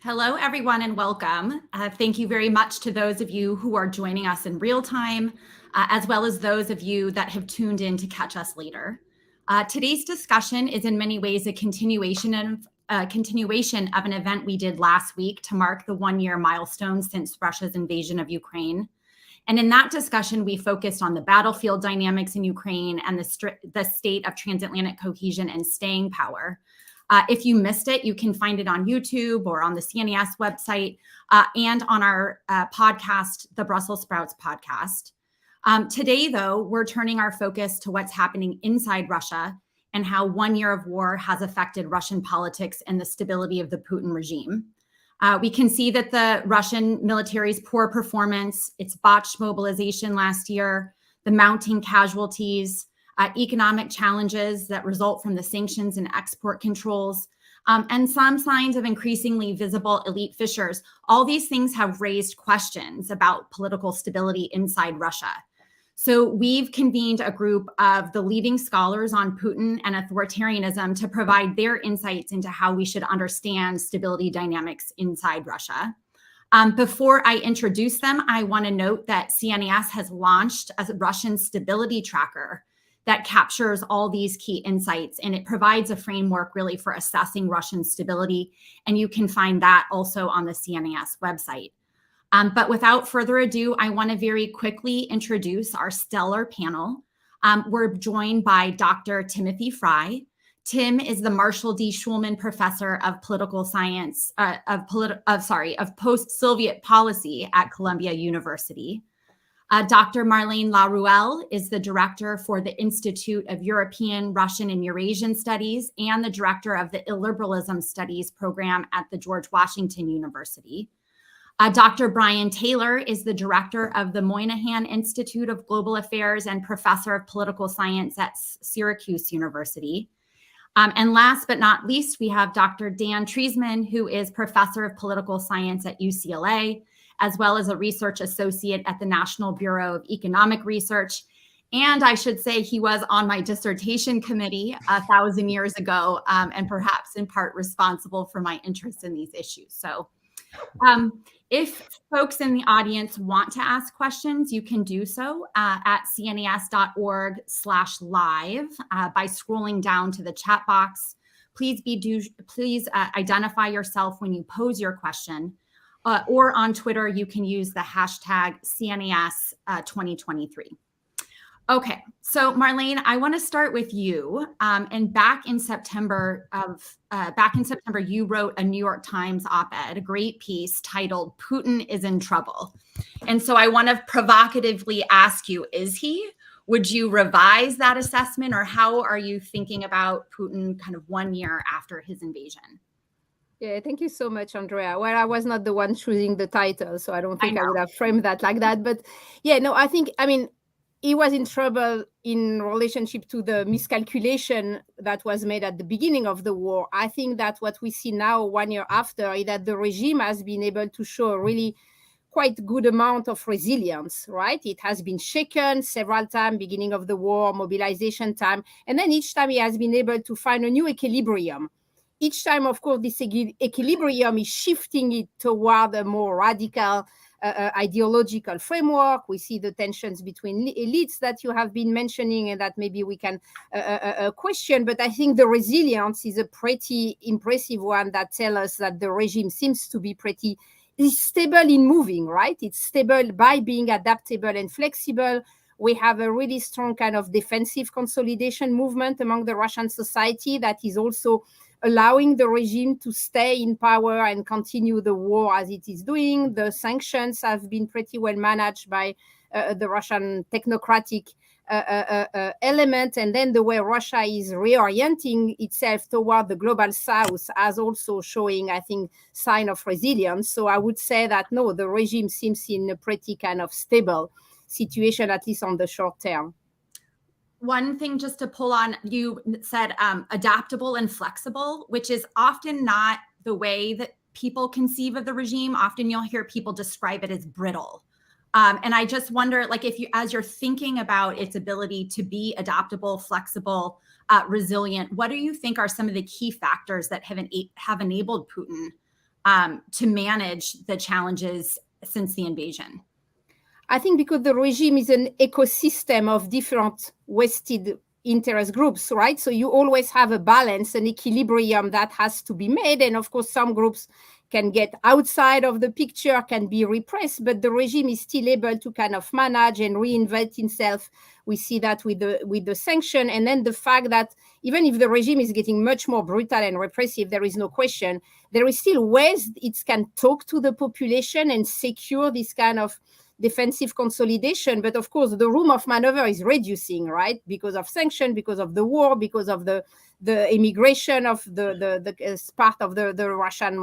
Hello, everyone, and welcome. Thank you very much to those of you who are joining us in real time, as well as those of you that have tuned in to catch us later. Today's discussion is in many ways a continuation of an event we did last week to mark the one-year milestone since Russia's invasion of Ukraine. And in that discussion, we focused on the battlefield dynamics in Ukraine and the state of transatlantic cohesion and staying power. If you missed it, you can find it on YouTube or on the CNAS website and on our podcast, the Brussels Sprouts podcast. Today, though, we're turning our focus to what's happening inside Russia and how 1 year of war has affected Russian politics and the stability of the Putin regime. We can see that the Russian military's poor performance, its botched mobilization last year, the mounting casualties, economic challenges that result from the sanctions and export controls, and some signs of increasingly visible elite fissures. All these things have raised questions about political stability inside Russia. So we've convened a group of the leading scholars on Putin and authoritarianism to provide their insights into how we should understand stability dynamics inside Russia. Before I introduce them, I want to note that CNAS has launched a Russian stability tracker that captures all these key insights, and it provides a framework really for assessing Russian stability. And you can find that also on the CNAS website. But without further ado, I want to very quickly introduce our stellar panel. We're joined by Dr. Timothy Fry. Tim is the Marshall D. Schulman Professor of Political Science, of Post-Soviet Policy at Columbia University. Dr. Marlene Laruelle is the director for the Institute of European, Russian, and Eurasian Studies and the director of the Illiberalism Studies program at the George Washington University. Dr. Brian Taylor is the director of the Moynihan Institute of Global Affairs and professor of political science at Syracuse University. And last but not least, we have Dr. Dan Treisman, who is professor of political science at UCLA, as well as a research associate at the National Bureau of Economic Research. And I should say he was on my dissertation committee 1,000 years ago, and perhaps in part responsible for my interest in these issues. So if folks in the audience want to ask questions, you can do so at cnas.org/live by scrolling down to the chat box. Please identify yourself when you pose your question. Or on Twitter, you can use the hashtag CNAS 2023. Okay, so Marlene, I want to start with you. And back in September, you wrote a New York Times op-ed, a great piece titled "Putin is in Trouble." And so I want to provocatively ask you: is he? Would you revise that assessment, or how are you thinking about Putin kind of 1 year after his invasion? Yeah, thank you so much, Andrea. Well, I was not the one choosing the title, so I don't think I would have framed that like that. But yeah, no, I mean, he was in trouble in relationship to the miscalculation that was made at the beginning of the war. I think that what we see now, 1 year after, is that the regime has been able to show a really quite good amount of resilience, right? It has been shaken several times, beginning of the war, mobilization time, and then each time he has been able to find a new equilibrium. Each time, of course, this equilibrium is shifting it toward a more radical ideological framework. We see the tensions between elites that you have been mentioning and that maybe we can question. But I think the resilience is a pretty impressive one that tells us that the regime seems to be pretty stable in moving, right? It's stable by being adaptable and flexible. We have a really strong kind of defensive consolidation movement among the Russian society that is also allowing the regime to stay in power and continue the war as it is doing. The sanctions have been pretty well managed by the Russian technocratic element. And then the way Russia is reorienting itself toward the global south as also showing, I think, sign of resilience. So I would say that, no, the regime seems in a pretty kind of stable situation, at least on the short term. One thing just to pull on, you said adaptable and flexible, which is often not the way that people conceive of the regime. Often you'll hear people describe it as brittle. And I just wonder, like, if you, as you're thinking about its ability to be adaptable, flexible, resilient, what do you think are some of the key factors that have enabled Putin to manage the challenges since the invasion? I think because the regime is an ecosystem of different vested interest groups, right? So you always have a balance, an equilibrium that has to be made. And of course, some groups can get outside of the picture, can be repressed, but the regime is still able to kind of manage and reinvent itself. We see that with the sanction. And then the fact that even if the regime is getting much more brutal and repressive, there is no question, there is still ways it can talk to the population and secure this kind of defensive consolidation. But of course, the room of maneuver is reducing, right? Because of sanction, because of the war, because of the immigration of the part of the Russian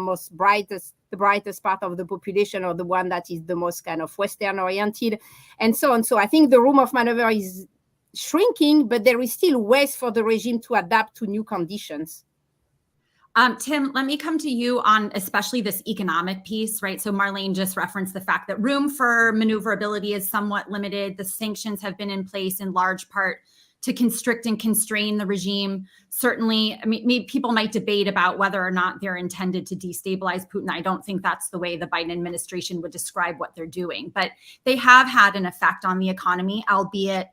the brightest part of the population, or the one that is the most kind of Western oriented, and so on. So I think the room of maneuver is shrinking, but there is still ways for the regime to adapt to new conditions. Tim, let me come to you on especially this economic piece, right? So Marlene just referenced the fact that room for maneuverability is somewhat limited. The sanctions have been in place in large part to constrict and constrain the regime. Certainly, I mean, people might debate about whether or not they're intended to destabilize Putin. I don't think that's the way the Biden administration would describe what they're doing, but they have had an effect on the economy, albeit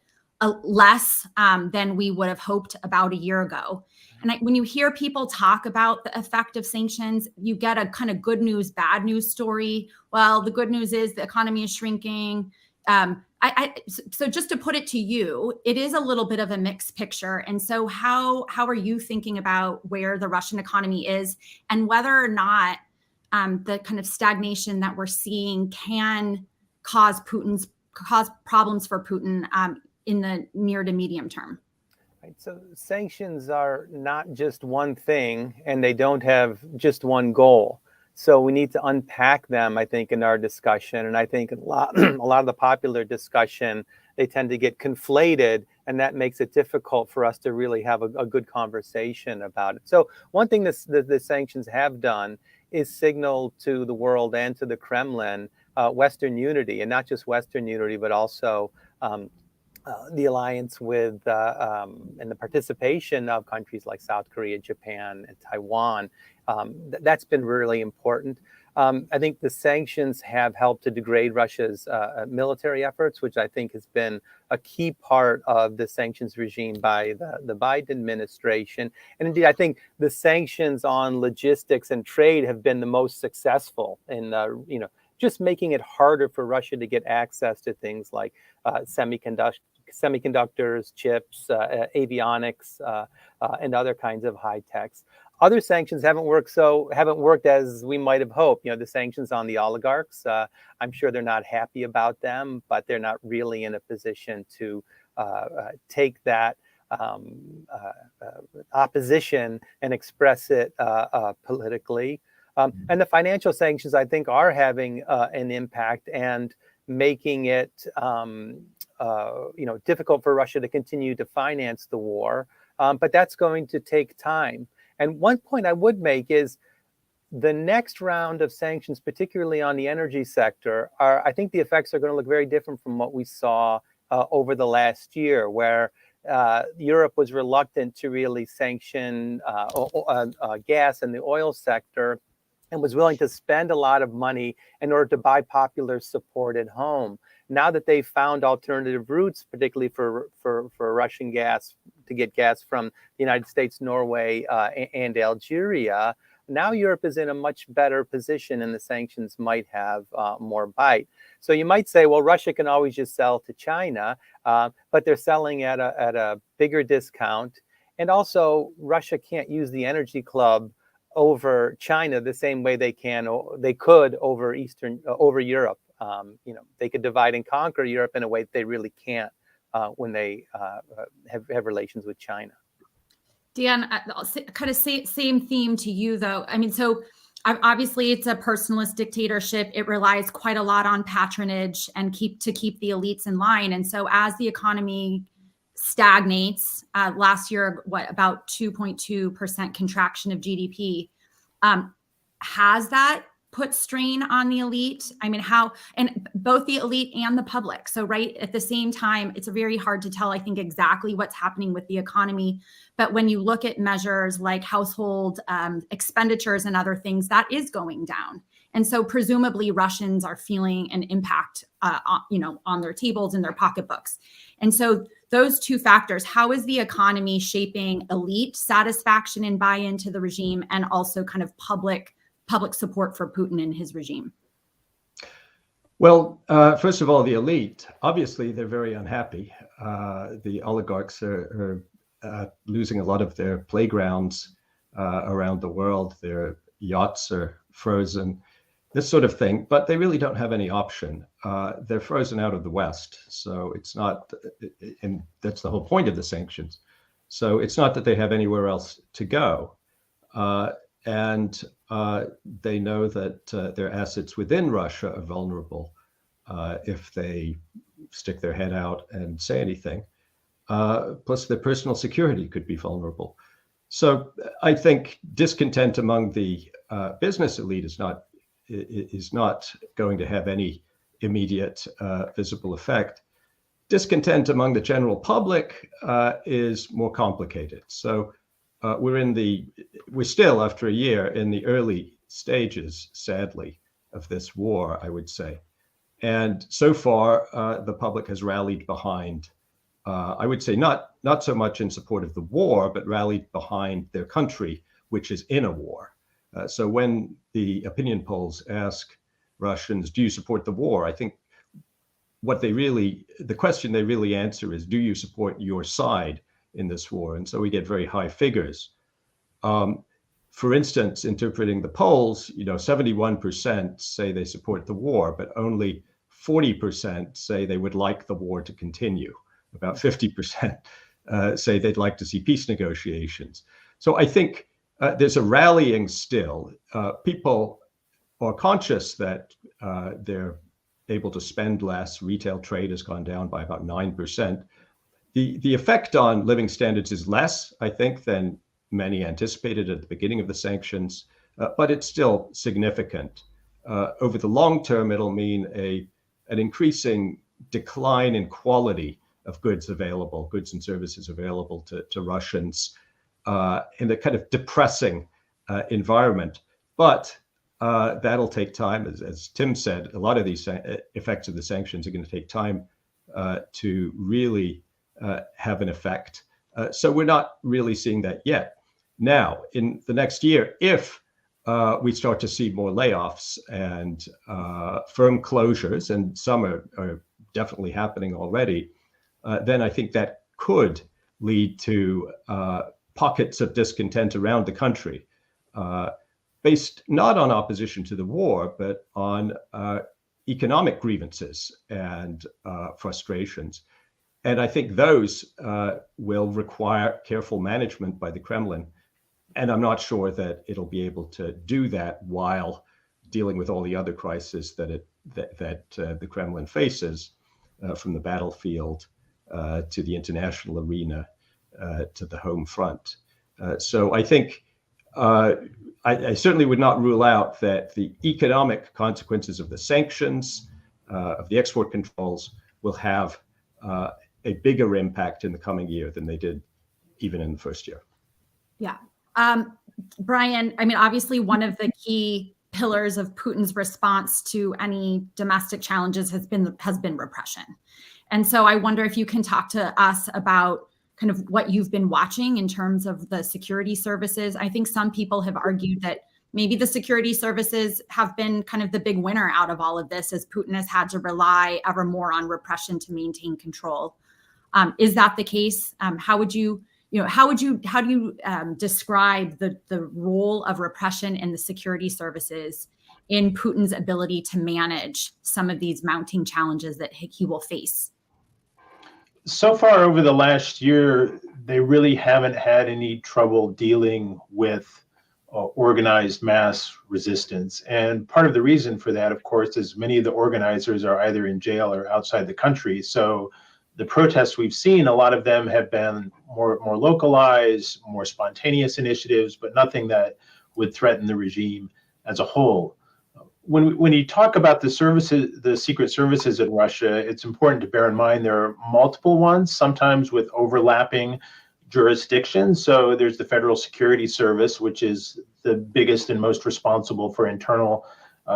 less than we would have hoped about a year ago. And when you hear people talk about the effect of sanctions, you get a kind of good news, bad news story. Well, the good news is the economy is shrinking. So just to put it to you, it is a little bit of a mixed picture. And so how are you thinking about where the Russian economy is and whether or not the kind of stagnation that we're seeing can cause problems for Putin in the near to medium term? Right. So sanctions are not just one thing, and they don't have just one goal. So we need to unpack them, I think, in our discussion. And I think a lot of the popular discussion, they tend to get conflated, and that makes it difficult for us to really have a good conversation about it. So one thing that the sanctions have done is signal to the world and to the Kremlin Western unity, and not just Western unity, but also the alliance with and the participation of countries like South Korea, Japan, and Taiwan. That's been really important. I think the sanctions have helped to degrade Russia's military efforts, which I think has been a key part of the sanctions regime by the Biden administration. And indeed, I think the sanctions on logistics and trade have been the most successful in, just making it harder for Russia to get access to things like semiconductors, chips, avionics, and other kinds of high techs. Other sanctions haven't worked as we might have hoped. The sanctions on the oligarchs, I'm sure they're not happy about them, but they're not really in a position to take that opposition and express it politically. And the financial sanctions, I think, are having an impact and making it difficult for Russia to continue to finance the war. But that's going to take time. And one point I would make is the next round of sanctions, particularly on the energy sector, I think the effects are going to look very different from what we saw over the last year, where Europe was reluctant to really sanction gas and the oil sector, and was willing to spend a lot of money in order to buy popular support at home. Now that they've found alternative routes, particularly for Russian gas, to get gas from the United States, Norway, and Algeria, now Europe is in a much better position, and the sanctions might have more bite. So you might say, well, Russia can always just sell to China, but they're selling at a bigger discount. And also, Russia can't use the energy club over China the same way they could over Europe. They could divide and conquer Europe in a way that they really can't when they have relations with China. Dan, kind of same theme to you, though. I mean, so obviously it's a personalist dictatorship. It relies quite a lot on patronage and to keep the elites in line. And so as the economy stagnates, last year, about 2.2% contraction of GDP, has that put strain on the elite? I mean, and both the elite and the public. So right at the same time, it's very hard to tell, I think, exactly what's happening with the economy. But when you look at measures like household expenditures and other things, that is going down. And so presumably Russians are feeling an impact, on their tables and their pocketbooks. And so those two factors, how is the economy shaping elite satisfaction and buy-in to the regime, and also kind of public support for Putin and his regime? Well, first of all, the elite, obviously, they're very unhappy. The oligarchs are losing a lot of their playgrounds around the world. Their yachts are frozen, this sort of thing, but they really don't have any option. They're frozen out of the West. So it's not, and that's the whole point of the sanctions. So it's not that they have anywhere else to go. And they know that their assets within Russia are vulnerable if they stick their head out and say anything. Plus, their personal security could be vulnerable. So I think discontent among the business elite is not going to have any immediate visible effect. Discontent among the general public is more complicated. So we're still, after a year, in the early stages, sadly, of this war, I would say. And so far, the public has rallied behind, I would say, not so much in support of the war, but rallied behind their country, which is in a war. So when the opinion polls ask Russians, do you support the war? I think the question they really answer is, do you support your side in this war? And so we get very high figures. For instance, interpreting the polls, 71% say they support the war, but only 40% say they would like the war to continue. About 50% say they'd like to see peace negotiations. So I think there's a rallying still. People are conscious that they're able to spend less. Retail trade has gone down by about 9%. The effect on living standards is less, I think, than many anticipated at the beginning of the sanctions, but it's still significant. Over the long term, it'll mean an increasing decline in quality of goods and services available to Russians in a kind of depressing environment. But that'll take time. As Tim said, a lot of these effects of the sanctions are going to take time to really have an effect. So we're not really seeing that yet. Now, in the next year, if we start to see more layoffs and firm closures, and some are definitely happening already, then I think that could lead to pockets of discontent around the country, based not on opposition to the war, but on economic grievances and frustrations. And I think those will require careful management by the Kremlin. And I'm not sure that it'll be able to do that while dealing with all the other crises that the Kremlin faces, from the battlefield to the international arena to the home front. So I think I certainly would not rule out that the economic consequences of the sanctions, of the export controls, will have a bigger impact in the coming year than they did even in the first year. Yeah. Brian, I mean, obviously one of the key pillars of Putin's response to any domestic challenges has been repression. And so I wonder if you can talk to us about kind of what you've been watching in terms of the security services. I think some people have argued that maybe the security services have been kind of the big winner out of all of this, as Putin has had to rely ever more on repression to maintain control. Is that the case? How do you describe the role of repression and the security services in Putin's ability to manage some of these mounting challenges that he will face? So far over the last year, they really haven't had any trouble dealing with organized mass resistance. And part of the reason for that, of course, is many of the organizers are either in jail or outside the country. So the protests we've seen, a lot of them have been more localized, more spontaneous initiatives, but nothing that would threaten the regime as a whole. when you talk about the services, the secret services in Russia, it's important to bear in mind there are multiple ones, sometimes with overlapping jurisdictions. So there's the Federal Security Service, which is the biggest and most responsible for internal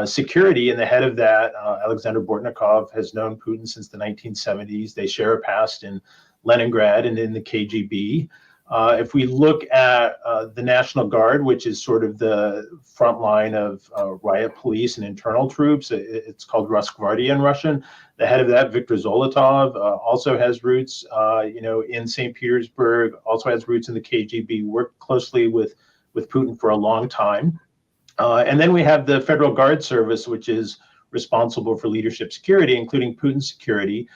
security. And the head of that, Alexander Bortnikov, has known Putin since the 1970s. They share a past in Leningrad and in the KGB. If we look at the National Guard, which is sort of the front line of riot police and internal troops, it's called Rosgvardia in Russian. The head of that, Viktor Zolotov, also has roots, in St. Petersburg, also has roots in the KGB, worked closely with Putin for a long time. And then we have the Federal Guard Service, which is responsible for leadership security, including Putin's security.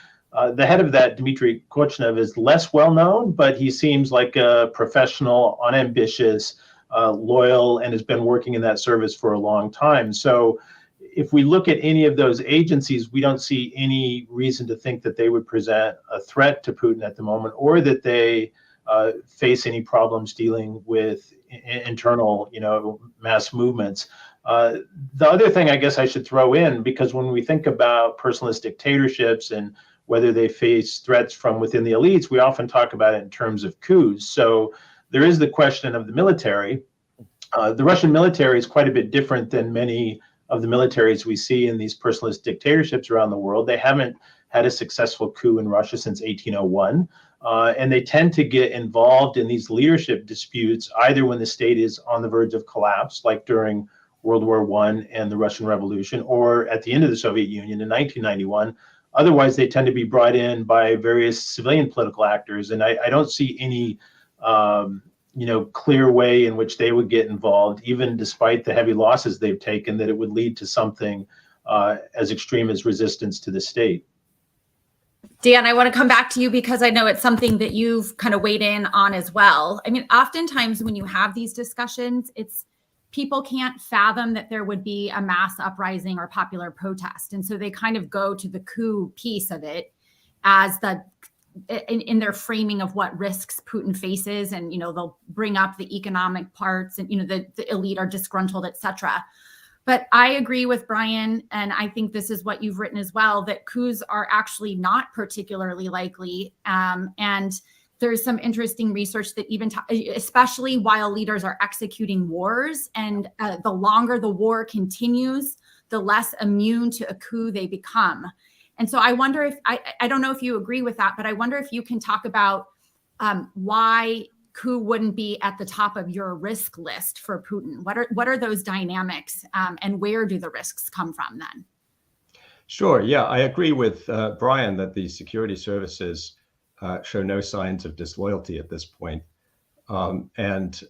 The head of that, Dmitry Kochnev, is less well known, but he seems like a professional, unambitious, loyal, and has been working in that service for a long time. So if we look at any of those agencies, we don't see any reason to think that they would present a threat to Putin at the moment, or that they face any problems dealing with internal, mass movements. The other thing I guess I should throw in, because when we think about personalist dictatorships and whether they face threats from within the elites, we often talk about it in terms of coups. So there is the question of the military. The Russian military is quite a bit different than many of the militaries we see in these personalist dictatorships around the world. They haven't had a successful coup in Russia since 1801. And they tend to get involved in these leadership disputes either when the state is on the verge of collapse, like during World War I and the Russian Revolution, or at the end of the Soviet Union in 1991. Otherwise, they tend to be brought in by various civilian political actors. And I don't see any clear way in which they would get involved, even despite the heavy losses they've taken, that it would lead to something as extreme as resistance to the state. Dan, I want to come back to you because I know it's something that you've kind of weighed in on as well. I mean, oftentimes when you have these discussions, people can't fathom that there would be a mass uprising or popular protest. And so they kind of go to the coup piece of it as in their framing of what risks Putin faces. And, they'll bring up the economic parts and, the elite are disgruntled, et cetera. But I agree with Brian, and I think this is what you've written as well, that coups are actually not particularly likely. And there's some interesting research that even, especially while leaders are executing wars, and the longer the war continues, the less immune to a coup they become. And so I wonder if, I don't know if you agree with that, but I wonder if you can talk about why coup wouldn't be at the top of your risk list for Putin. What are those dynamics, and where do the risks come from then? Sure. Yeah, I agree with Brian that the security services show no signs of disloyalty at this point. And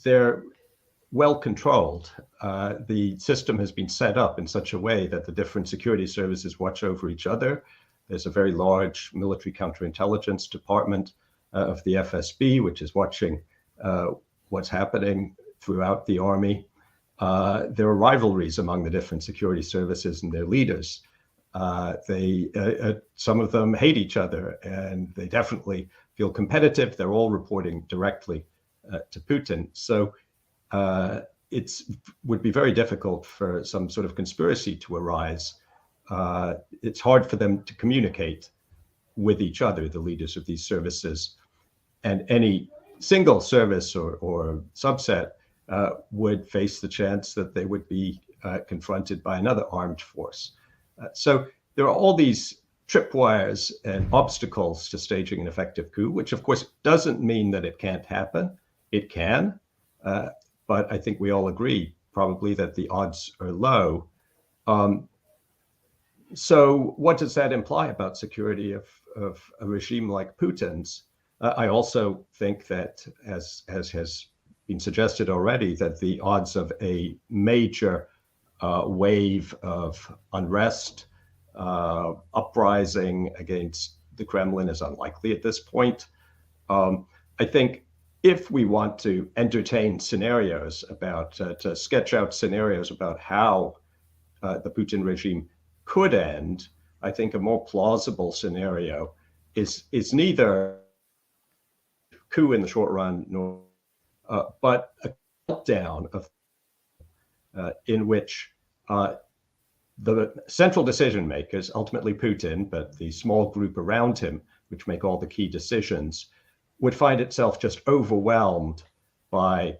they're well controlled. The system has been set up in such a way that the different security services watch over each other. There's a very large military counterintelligence department of the FSB, which is watching what's happening throughout the army. There are rivalries among the different security services and their leaders. Some of them hate each other, and they definitely feel competitive. They're all reporting directly to Putin. So it would be very difficult for some sort of conspiracy to arise. It's hard for them to communicate with each other, the leaders of these services. And any single service or subset would face the chance that they would be confronted by another armed force. So there are all these tripwires and obstacles to staging an effective coup, which of course doesn't mean that it can't happen. It can, but I think we all agree probably that the odds are low. So what does that imply about security of a regime like Putin's? I also think that, as has been suggested already, that the odds of a major wave of unrest, uprising against the Kremlin is unlikely at this point. I think if we want to entertain scenarios to sketch out scenarios about how the Putin regime could end, I think a more plausible scenario is neither coup in the short run, but a meltdown of in which the central decision makers, ultimately Putin, but the small group around him, which make all the key decisions, would find itself just overwhelmed by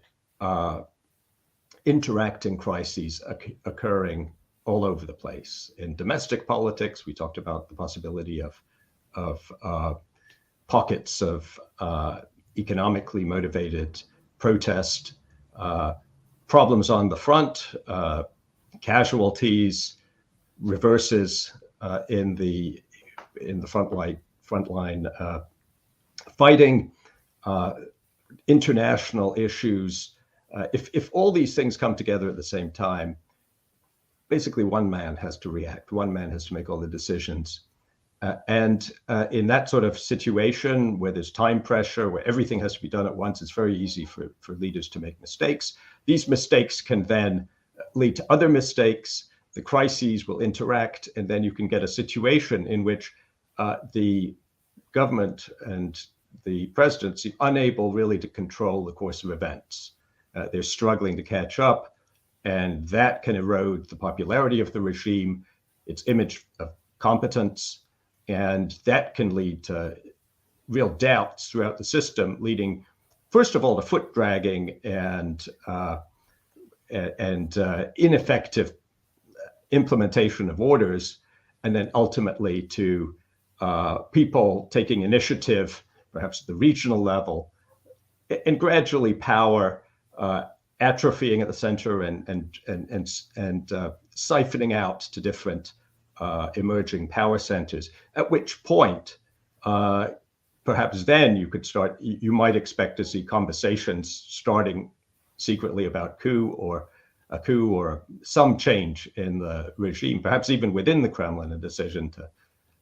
interacting crises occurring all over the place. In domestic politics, we talked about the possibility of pockets of economically motivated protest, problems on the front, casualties, reverses in the frontline fighting, international issues. If all these things come together at the same time, basically one man has to react. One man has to make all the decisions. And in that sort of situation where there's time pressure, where everything has to be done at once, it's very easy for leaders to make mistakes. These mistakes can then lead to other mistakes. The crises will interact, and then you can get a situation in which the government and the presidency unable really to control the course of events. They're struggling to catch up, and that can erode the popularity of the regime, its image of competence, and that can lead to real doubts throughout the system, leading, first of all, to foot dragging and ineffective implementation of orders, and then ultimately to people taking initiative, perhaps at the regional level, and gradually power atrophying at the center and siphoning out to different emerging power centers. At which point, perhaps then you might expect to see conversations starting secretly about a coup or some change in the regime, perhaps even within the Kremlin, a decision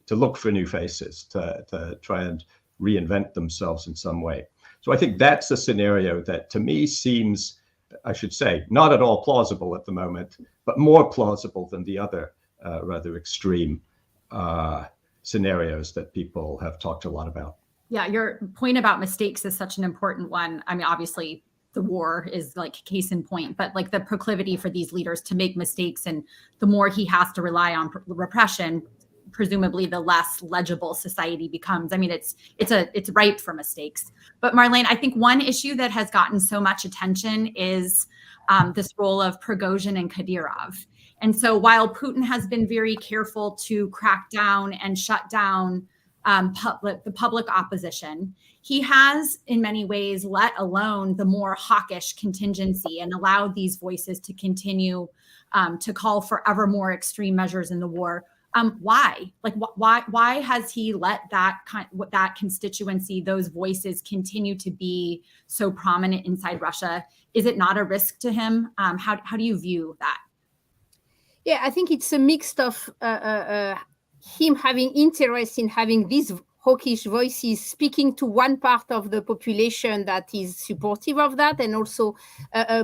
to look for new faces, to try and reinvent themselves in some way. So I think that's a scenario that to me seems, I should say, not at all plausible at the moment, but more plausible than the other rather extreme scenarios that people have talked a lot about. Yeah, your point about mistakes is such an important one. I mean, obviously, the war is like case in point, but like the proclivity for these leaders to make mistakes, and the more he has to rely on repression, presumably the less legible society becomes. I mean, it's ripe for mistakes. But Marlene, I think one issue that has gotten so much attention is this role of Prigozhin and Kadyrov. And so while Putin has been very careful to crack down and shut down the public opposition, he has in many ways let alone the more hawkish contingency and allowed these voices to continue to call for ever more extreme measures in the war. Why? Like, why has he let that constituency, those voices, continue to be so prominent inside Russia? Is it not a risk to him? How do you view that? Yeah, I think it's a mix of him having interest in having these hawkish voices speaking to one part of the population that is supportive of that, and also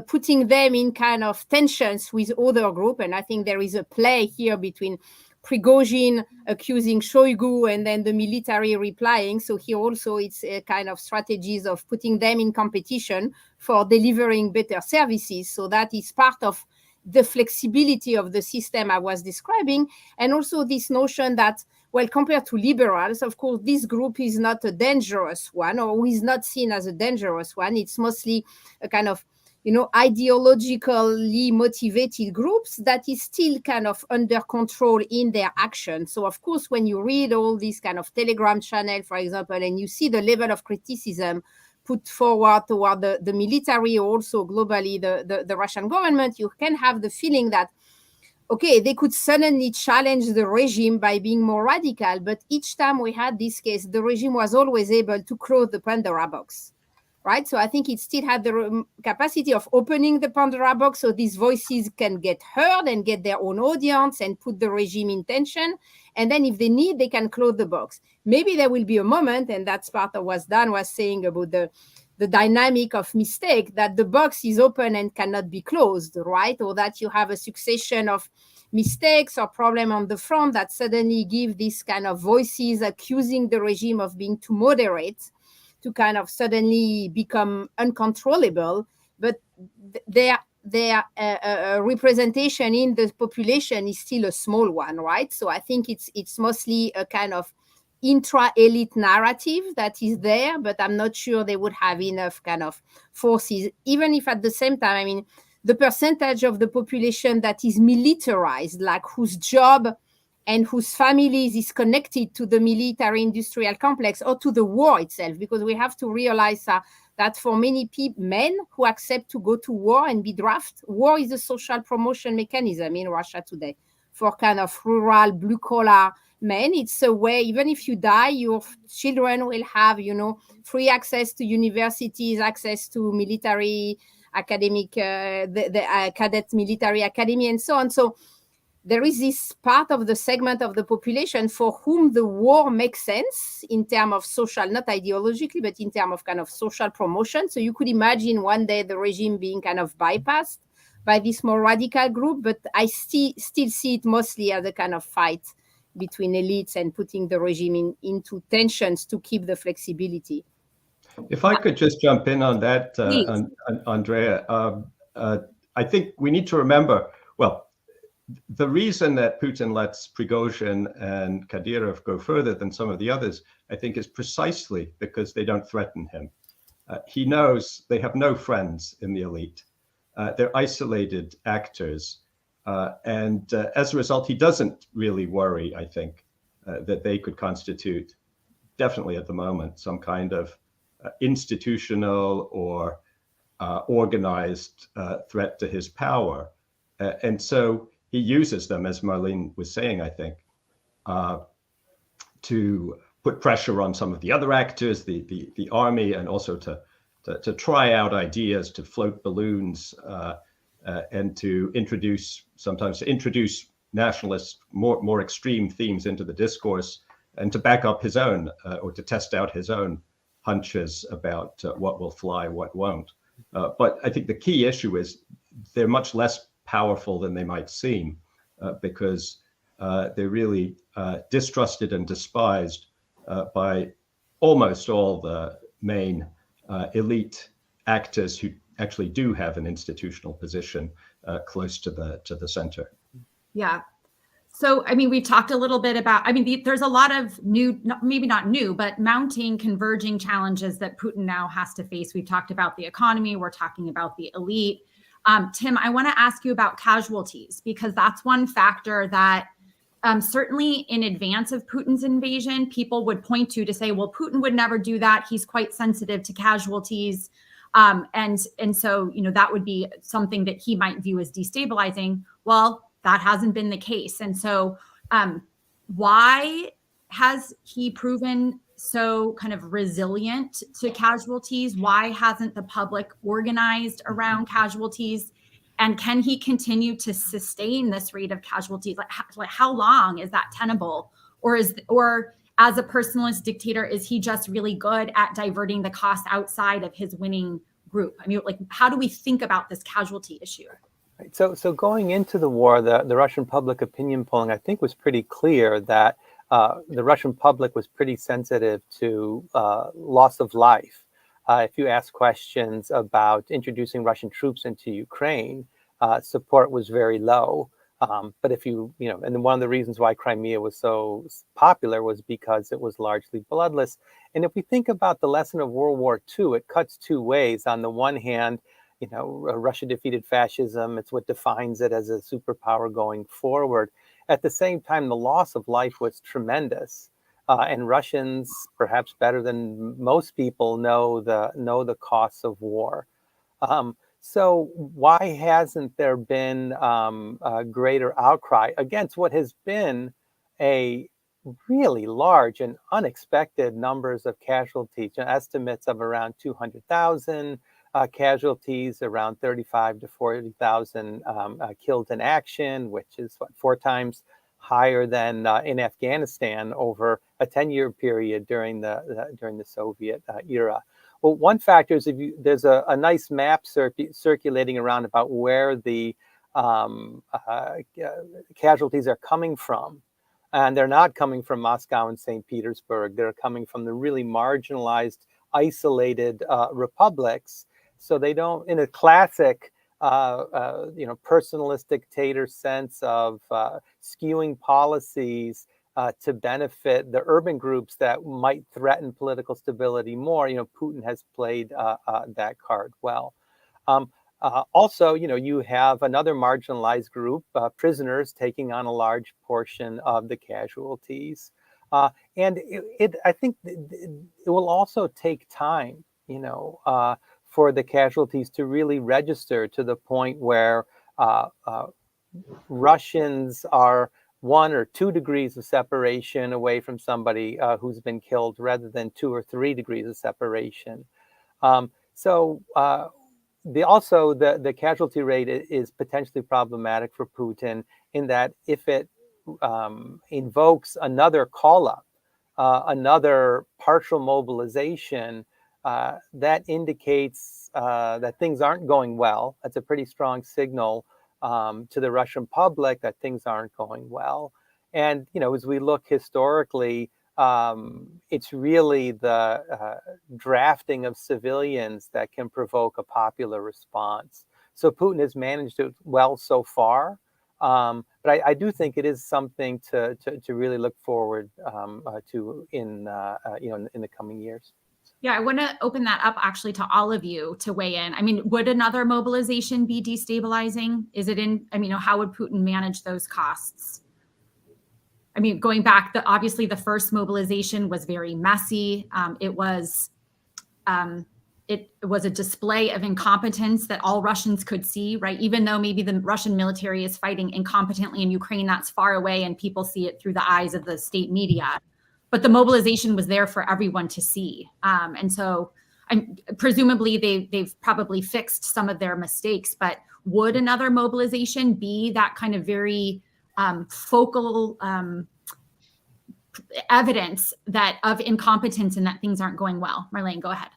putting them in kind of tensions with other group. And I think there is a play here between Prigozhin accusing Shoigu and then the military replying. So here also it's a kind of strategies of putting them in competition for delivering better services. So that is part of the flexibility of the system I was describing. And also this notion that, well, compared to liberals, of course, this group is not a dangerous one, or is not seen as a dangerous one. It's mostly a kind of, ideologically motivated groups that is still kind of under control in their action. So, of course, when you read all these kind of Telegram channel, for example, and you see the level of criticism put forward toward the military, or also globally the Russian government, you can have the feeling that, okay, they could suddenly challenge the regime by being more radical. But each time we had this case, the regime was always able to close the Pandora box, right? So I think it still had the capacity of opening the Pandora box so these voices can get heard and get their own audience and put the regime in tension. And then if they need, they can close the box. Maybe there will be a moment, and that's part of what Dan was saying about the dynamic of mistake, that the box is open and cannot be closed, right? Or that you have a succession of mistakes or problem on the front that suddenly give these kind of voices accusing the regime of being too moderate to kind of suddenly become uncontrollable. But their representation in the population is still a small one, right? So I think it's mostly a kind of intra-elite narrative that is there, but I'm not sure they would have enough kind of forces, even if at the same time, I mean, the percentage of the population that is militarized, like whose job and whose families is connected to the military industrial complex or to the war itself, because we have to realize that for many men who accept to go to war and be drafted, war is a social promotion mechanism in Russia today for kind of rural blue collar men. It's a way, even if you die, your children will have, free access to universities, access to military academic, the cadet military academy, and so on. So there is this part of the segment of the population for whom the war makes sense in terms of social, not ideologically, but in terms of kind of social promotion. So you could imagine one day the regime being kind of bypassed by this more radical group, but I still see it mostly as a kind of fight between elites and putting the regime into tensions to keep the flexibility. If I could just jump in on that, Andrea, I think we need to remember, well, the reason that Putin lets Prigozhin and Kadyrov go further than some of the others, I think, is precisely because they don't threaten him. He knows they have no friends in the elite. They're isolated actors. And as a result, he doesn't really worry, I think, that they could constitute, definitely at the moment, some kind of institutional or organized threat to his power. And so he uses them, as Marlene was saying, I think, to put pressure on some of the other actors, the army, and also to try out ideas, to float balloons, and to introduce nationalist, more extreme themes into the discourse, and to back up his own, or to test out his own hunches about what will fly, what won't. But I think the key issue is they're much less powerful than they might seem, because they're really distrusted and despised by almost all the main elite actors who actually do have an institutional position close to the center. Yeah. So, I mean, we've talked a little bit about, there's a lot of new, maybe not new, but mounting, converging challenges that Putin now has to face. We've talked about the economy. We're talking about the elite. Tim, I want to ask you about casualties, because that's one factor that certainly in advance of Putin's invasion, people would point to say, well, Putin would never do that. He's quite sensitive to casualties. And so, that would be something that he might view as destabilizing. Well, that hasn't been the case. And so why has he proven so kind of resilient to casualties? Why hasn't the public organized around casualties? And can he continue to sustain this rate of casualties? Like how long is that tenable? Or as a personalist dictator, is he just really good at diverting the cost outside of his winning group? How do we think about this casualty issue? Right. So going into the war, the Russian public opinion polling, I think, was pretty clear that the Russian public was pretty sensitive to loss of life. If you ask questions about introducing Russian troops into Ukraine, support was very low. But and one of the reasons why Crimea was so popular was because it was largely bloodless. And if we think about the lesson of World War II, it cuts two ways. On the one hand, Russia defeated fascism. It's what defines it as a superpower going forward. At the same time, the loss of life was tremendous. And Russians, perhaps better than most people, know the costs of war. So why hasn't there been a greater outcry against what has been a really large and unexpected numbers of casualties? Estimates of around 200,000 casualties, around 35 to 40,000 killed in action, which is 4 times higher than in Afghanistan over a 10-year period during the Soviet era. Well, one factor is there's a nice map circulating around about where the casualties are coming from. And they're not coming from Moscow and St. Petersburg. They're coming from the really marginalized, isolated republics. So they don't, in a classic personalist dictator sense of skewing policies to benefit the urban groups that might threaten political stability more. Putin has played that card well. Also, you have another marginalized group, prisoners, taking on a large portion of the casualties. And I think it will also take time, for the casualties to really register to the point where Russians are 1 or 2 degrees of separation away from somebody who's been killed, rather than 2 or 3 degrees of separation. The casualty rate is potentially problematic for Putin, in that if it invokes another call-up, another partial mobilization, that indicates that things aren't going well. That's a pretty strong signal to the Russian public that things aren't going well. And, as we look historically, it's really the drafting of civilians that can provoke a popular response. So Putin has managed it well so far, but I do think it is something to really look forward to in the coming years. Yeah, I want to open that up actually to all of you to weigh in. I mean, would another mobilization be destabilizing? How would Putin manage those costs? I mean, going back, obviously the first mobilization was very messy. It was a display of incompetence that all Russians could see, right? Even though maybe the Russian military is fighting incompetently in Ukraine, that's far away and people see it through the eyes of the state media. But the mobilization was there for everyone to see. And so presumably they've probably fixed some of their mistakes, but would another mobilization be that kind of very focal evidence of incompetence and that things aren't going well? Marlene, go ahead.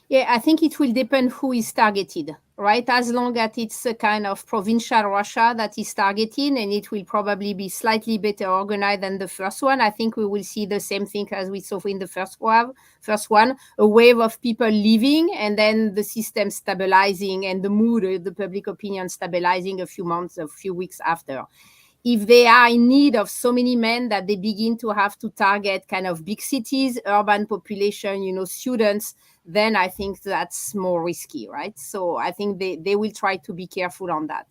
Yeah, I think it will depend who is targeted, right? As long as it's a kind of provincial Russia that is targeting, and it will probably be slightly better organized than the first one. I think we will see the same thing as we saw in the first one, a wave of people leaving, and then the system stabilizing and the mood, the public opinion stabilizing a few weeks after. If they are in need of so many men that they begin to have to target kind of big cities, urban population, students, then I think that's more risky, right? So I think they will try to be careful on that.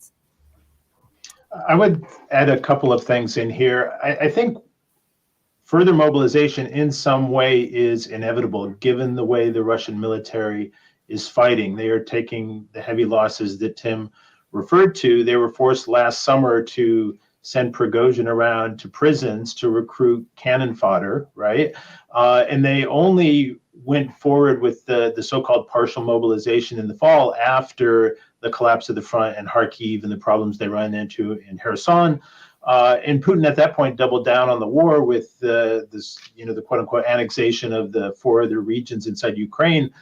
I would add a couple of things in here. I think further mobilization in some way is inevitable, given the way the Russian military is fighting. They are taking the heavy losses that Tim referred to. They were forced last summer to send Prigozhin around to prisons to recruit cannon fodder, right? And they only went forward with the so-called partial mobilization in the fall after the collapse of the front in Kharkiv and the problems they ran into in Kherson. And Putin at that point doubled down on the war with the quote-unquote annexation of the 4 other regions inside Ukraine.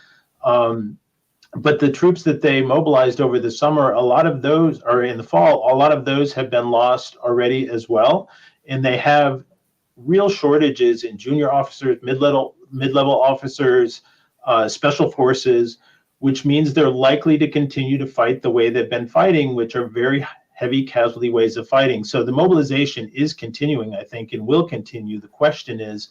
But the troops that they mobilized over the summer, a lot of those are in the fall. A lot of those have been lost already as well. And they have real shortages in junior officers, mid-level officers, special forces, which means they're likely to continue to fight the way they've been fighting, which are very heavy casualty ways of fighting. So the mobilization is continuing, I think, and will continue. The question is,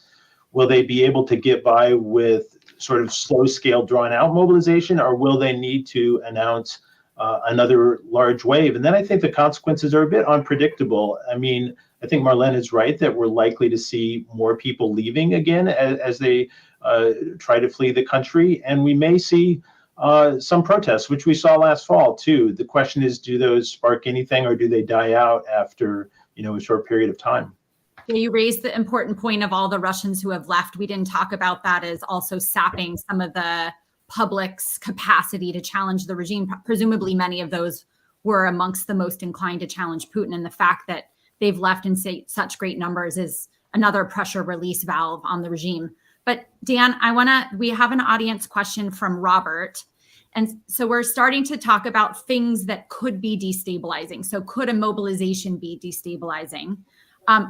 will they be able to get by with sort of slow scale drawn out mobilization, or will they need to announce another large wave? And then I think the consequences are a bit unpredictable. I mean, I think Marlene is right that we're likely to see more people leaving again as they try to flee the country. And we may see some protests, which we saw last fall too. The question is, do those spark anything, or do they die out after a short period of time? Yeah, you raised the important point of all the Russians who have left. We didn't talk about that as also sapping some of the public's capacity to challenge the regime. Presumably many of those were amongst the most inclined to challenge Putin, and the fact that they've left in such great numbers is another pressure release valve on the regime. But Dan, we have an audience question from Robert. And so we're starting to talk about things that could be destabilizing. So could a mobilization be destabilizing?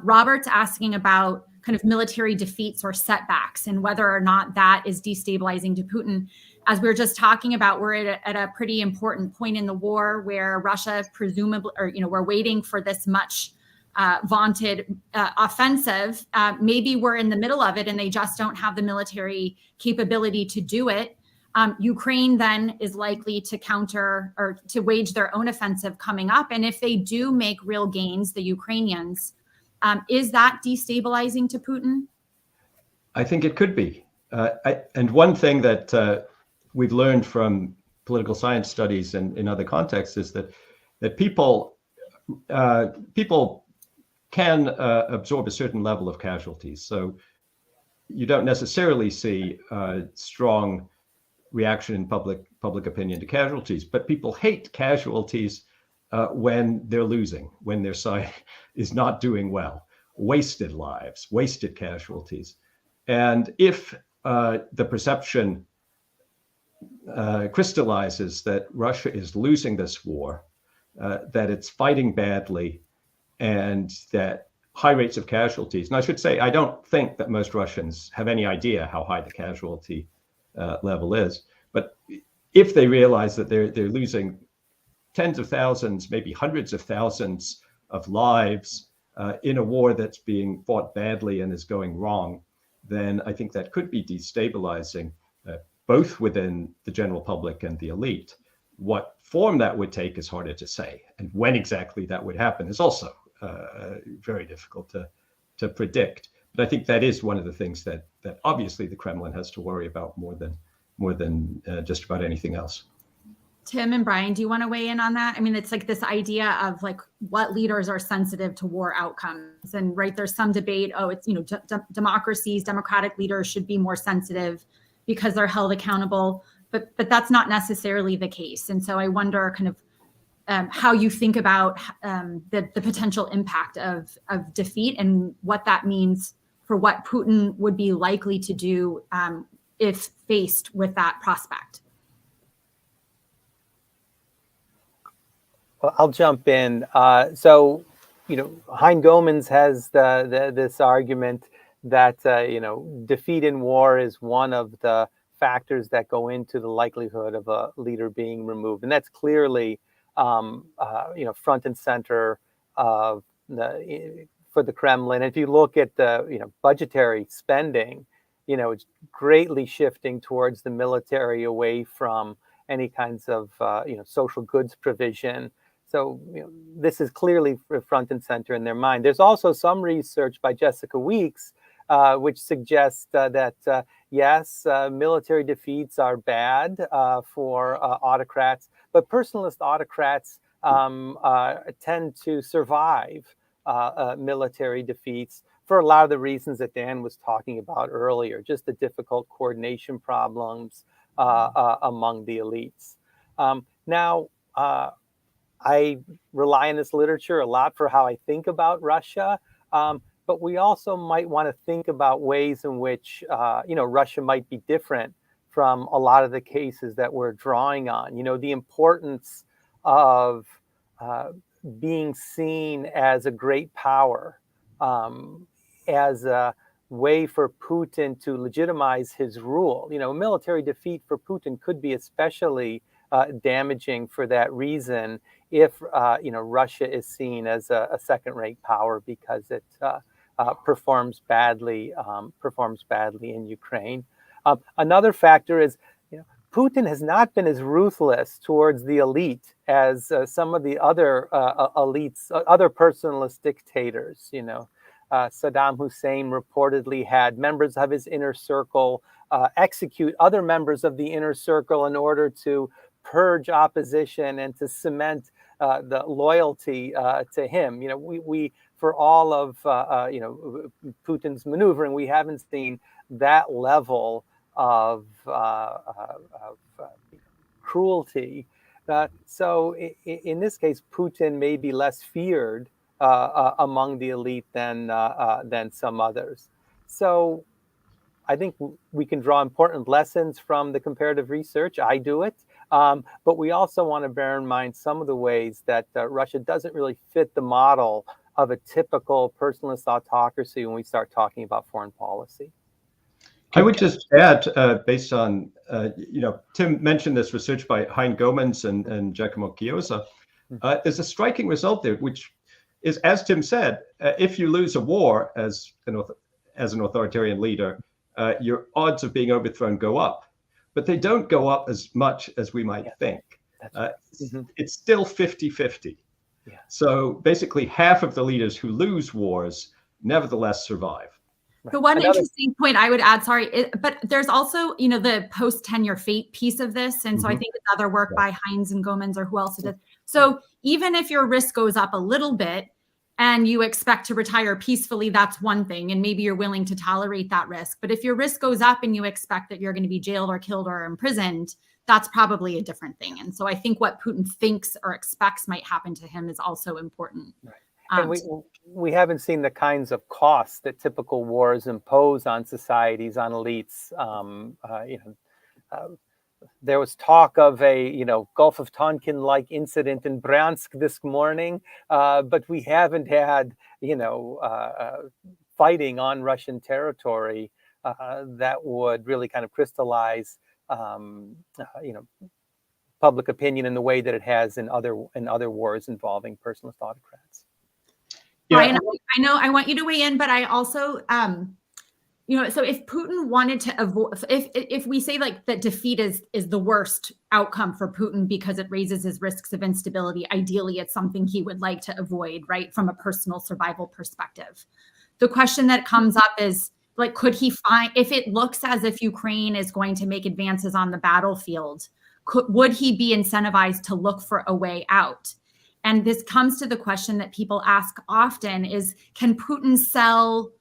Robert's asking about kind of military defeats or setbacks and whether or not that is destabilizing to Putin. as we were just talking about, we're at a pretty important point in the war where Russia presumably, or, we're waiting for this much vaunted offensive. Maybe we're in the middle of it and they just don't have the military capability to do it. Ukraine then is likely to counter or to wage their own offensive coming up. And if they do make real gains, the Ukrainians, is that destabilizing to Putin? I think it could be. And one thing that we've learned from political science studies and in other contexts is that people can absorb a certain level of casualties. So you don't necessarily see a strong reaction in public opinion to casualties, but people hate casualties when they're losing, when their side is not doing well. Wasted lives, wasted casualties. And if the perception crystallizes that Russia is losing this war, that it's fighting badly, and that high rates of casualties. And I should say, I don't think that most Russians have any idea how high the casualty level is. But if they realize that they're losing tens of thousands, maybe hundreds of thousands of lives in a war that's being fought badly and is going wrong, then I think that could be destabilizing, both within the general public and the elite. What form that would take is harder to say. And when exactly that would happen is also very difficult to predict. But I think that is one of the things that obviously the Kremlin has to worry about more than just about anything else. Tim and Brian, do you want to weigh in on that? I mean, it's like this idea of like what leaders are sensitive to war outcomes, and right, there's some debate. Oh, it's democracies, democratic leaders should be more sensitive because they're held accountable, but that's not necessarily the case. And so I wonder kind of how you think about the potential impact of defeat and what that means for what Putin would be likely to do if faced with that prospect. Well, I'll jump in. So, Hein Goemans has this argument that defeat in war is one of the factors that go into the likelihood of a leader being removed, and that's clearly front and center for the Kremlin. If you look at the budgetary spending, it's greatly shifting towards the military, away from any kinds of social goods provision. So this is clearly front and center in their mind. There's also some research by Jessica Weeks which suggests that yes, military defeats are bad for autocrats, but personalist autocrats tend to survive military defeats for a lot of the reasons that Dan was talking about earlier, just the difficult coordination problems among the elites. Now, I rely on this literature a lot for how I think about Russia, but we also might want to think about ways in which Russia might be different from a lot of the cases that we're drawing on. The importance of being seen as a great power, as a way for Putin to legitimize his rule. Military defeat for Putin could be especially damaging for that reason if Russia is seen as a second-rate power because it performs badly in Ukraine. Another factor is Putin has not been as ruthless towards the elite as some of the other elites, other personalist dictators. Saddam Hussein reportedly had members of his inner circle execute other members of the inner circle in order to purge opposition and to cement the loyalty to him. We for all of Putin's maneuvering, we haven't seen that level of cruelty. So in this case, Putin may be less feared among the elite than some others. So I think we can draw important lessons from the comparative research. I do it. But we also want to bear in mind some of the ways that Russia doesn't really fit the model of a typical personalist autocracy when we start talking about foreign policy. I would just add, based on, Tim mentioned this research by Hein Gomans and Giacomo Chiozza. There's a striking result there, which is, as Tim said, if you lose a war as an authoritarian leader, your odds of being overthrown go up, but they don't go up as much as we might think. It's still 50-50. Yeah. So basically half of the leaders who lose wars nevertheless survive. The one interesting point I would add, but there's also, the post-tenure fate piece of this. And so I think it's other work by Hines and Gomans or who else it is. So even if your risk goes up a little bit and you expect to retire peacefully, that's one thing. And maybe you're willing to tolerate that risk. But if your risk goes up and you expect that you're going to be jailed or killed or imprisoned, that's probably a different thing. And so I think what Putin thinks or expects might happen to him is also important. Right. And we haven't seen the kinds of costs that typical wars impose on societies, on elites. There was talk of a, Gulf of Tonkin-like incident in Bryansk this morning, but we haven't had, fighting on Russian territory that would really kind of crystallize, public opinion in the way that it has in other wars involving personalist autocrats. Brian, I know I want you to weigh in, but I also, so if Putin wanted to avoid, if we say like that defeat is the worst outcome for Putin because it raises his risks of instability, ideally it's something he would like to avoid, right, from a personal survival perspective. The question that comes up is, like, could he find, if it looks as if Ukraine is going to make advances on the battlefield, would he be incentivized to look for a way out? And this comes to the question that people ask often is, can Putin sell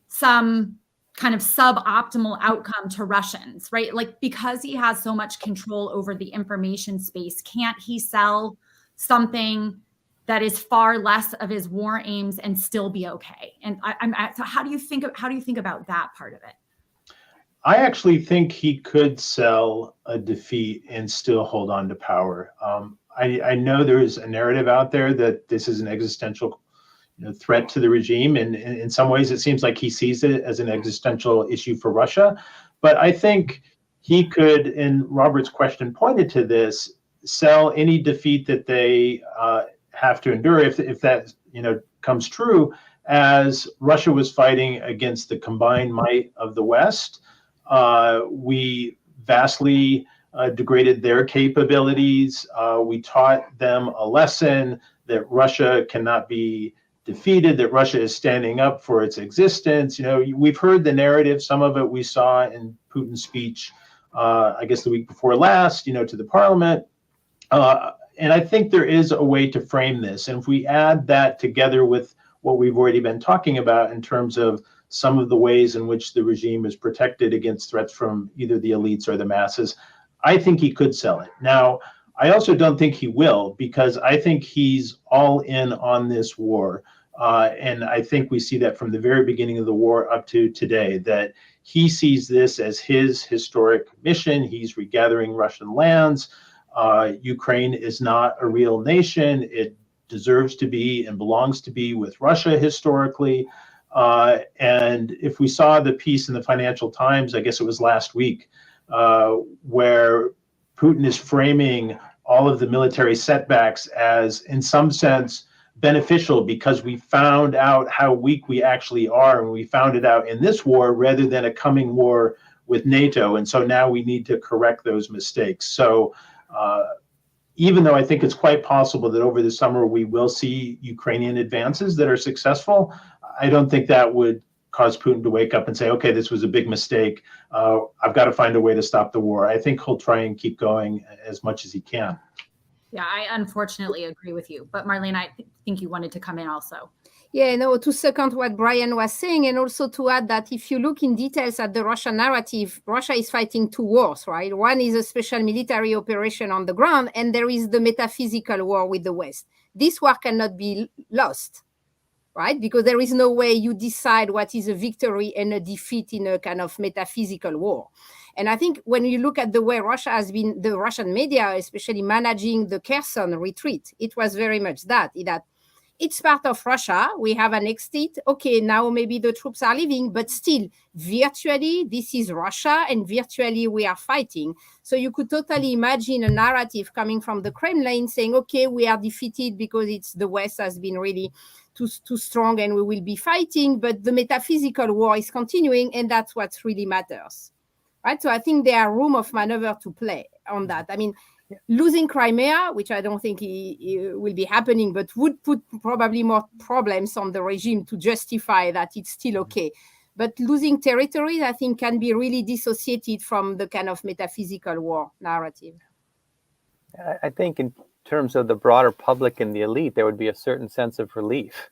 some kind of suboptimal outcome to Russians, right? Like, because he has so much control over the information space, can't he sell something that is far less of his war aims and still be okay? And so how do you think about that part of it? I actually think he could sell a defeat and still hold on to power. I know there's a narrative out there that this is an existential threat to the regime, and in some ways it seems like he sees it as an existential issue for Russia. But I think he could, and Robert's question pointed to this, sell any defeat that they have to endure if that comes true, as Russia was fighting against the combined might of the West. We vastly degraded their capabilities. We taught them a lesson that Russia cannot be defeated, that Russia is standing up for its existence. We've heard the narrative. Some of it we saw in Putin's speech, I guess the week before last, to the parliament. And I think there is a way to frame this. And if we add that together with what we've already been talking about in terms of some of the ways in which the regime is protected against threats from either the elites or the masses, I think he could sell it. Now, I also don't think he will, because I think he's all in on this war. And I think we see that from the very beginning of the war up to today, that he sees this as his historic mission. He's regathering Russian lands. Ukraine is not a real nation. It deserves to be and belongs to be with Russia historically. And if we saw the piece in the Financial Times, I guess it was last week, where Putin is framing all of the military setbacks as, in some sense, beneficial because we found out how weak we actually are, and we found it out in this war rather than a coming war with NATO. And so now we need to correct those mistakes. So even though I think it's quite possible that over the summer we will see Ukrainian advances that are successful, I don't think that would cause Putin to wake up and say, okay, this was a big mistake. I've got to find a way to stop the war. I think he'll try and keep going as much as he can. Yeah, I unfortunately agree with you. But Marlene, I think you wanted to come in also. Yeah, no, to second what Brian was saying, and also to add that if you look in details at the Russian narrative, Russia is fighting two wars, right? One is a special military operation on the ground, and there is the metaphysical war with the West. This war cannot be lost, right? Because there is no way you decide what is a victory and a defeat in a kind of metaphysical war. And I think when you look at the way Russia has been, the Russian media, especially managing the Kherson retreat, it was very much that it's part of Russia. We have annexed it. Okay, now maybe the troops are leaving, but still, virtually, this is Russia, and virtually we are fighting. So you could totally imagine a narrative coming from the Kremlin saying, okay, we are defeated because it's the West has been really too strong and we will be fighting, but the metaphysical war is continuing, and that's what really matters. Right? So I think there are room of maneuver to play on that. I mean, losing Crimea, which I don't think it will be happening, but would put probably more problems on the regime to justify that it's still okay. But losing territories, I think, can be really dissociated from the kind of metaphysical war narrative. I think in terms of the broader public and the elite, there would be a certain sense of relief.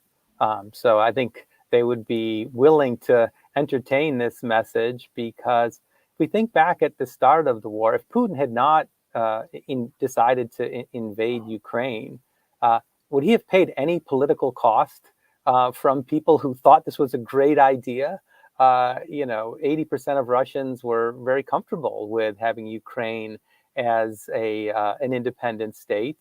So I think they would be willing to entertain this message, because if we think back at the start of the war, if Putin had not decided to invade Ukraine, would he have paid any political cost from people who thought this was a great idea? 80% of Russians were very comfortable with having Ukraine as an independent state.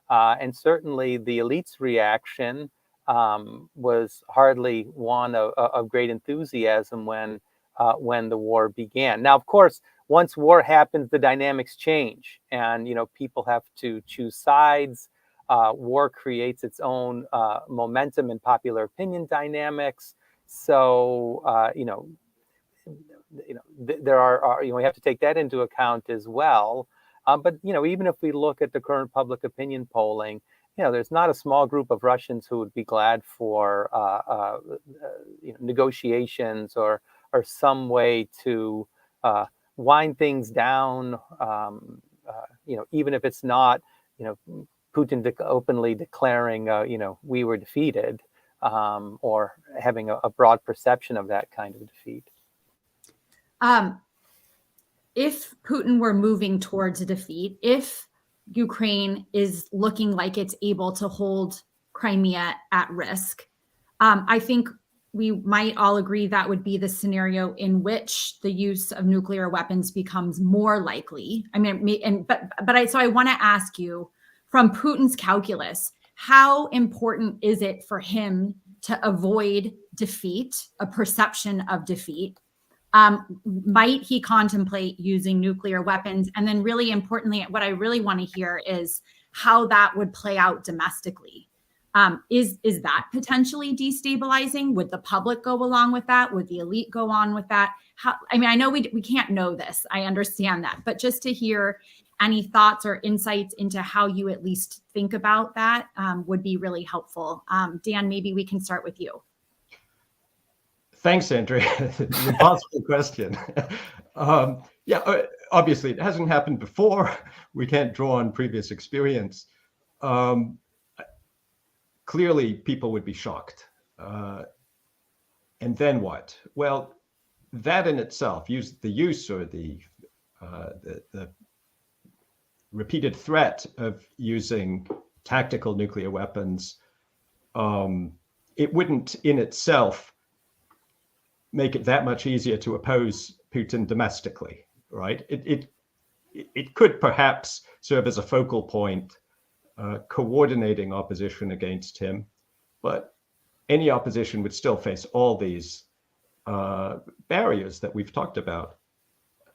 And certainly the elite's reaction was hardly one of great enthusiasm when the war began. Now, of course, once war happens, the dynamics change, and people have to choose sides. War creates its own momentum and popular opinion dynamics. So there are we have to take that into account as well. But even if we look at the current public opinion polling, there's not a small group of Russians who would be glad for negotiations or some way to wind things down. Even if it's not Putin openly declaring we were defeated, or having a broad perception of that kind of defeat. If Putin were moving towards a defeat, if Ukraine is looking like it's able to hold Crimea at risk, I think we might all agree that would be the scenario in which the use of nuclear weapons becomes more likely. I mean, so I want to ask you, from Putin's calculus, how important is it for him to avoid defeat, a perception of defeat? Might he contemplate using nuclear weapons? And then really importantly, what I really want to hear is how that would play out domestically. Is that potentially destabilizing? Would the public go along with that? Would the elite go on with that? I know we can't know this. I understand that. But just to hear any thoughts or insights into how you at least think about that would be really helpful. Dan, maybe we can start with you. Thanks, Andrea. Impossible question. Obviously, it hasn't happened before. We can't draw on previous experience. Clearly, people would be shocked. And then what? Well, that in itself, the use or the repeated threat of using tactical nuclear weapons, it wouldn't in itself make it that much easier to oppose Putin domestically, right? It could perhaps serve as a focal point, coordinating opposition against him, but any opposition would still face all these barriers that we've talked about.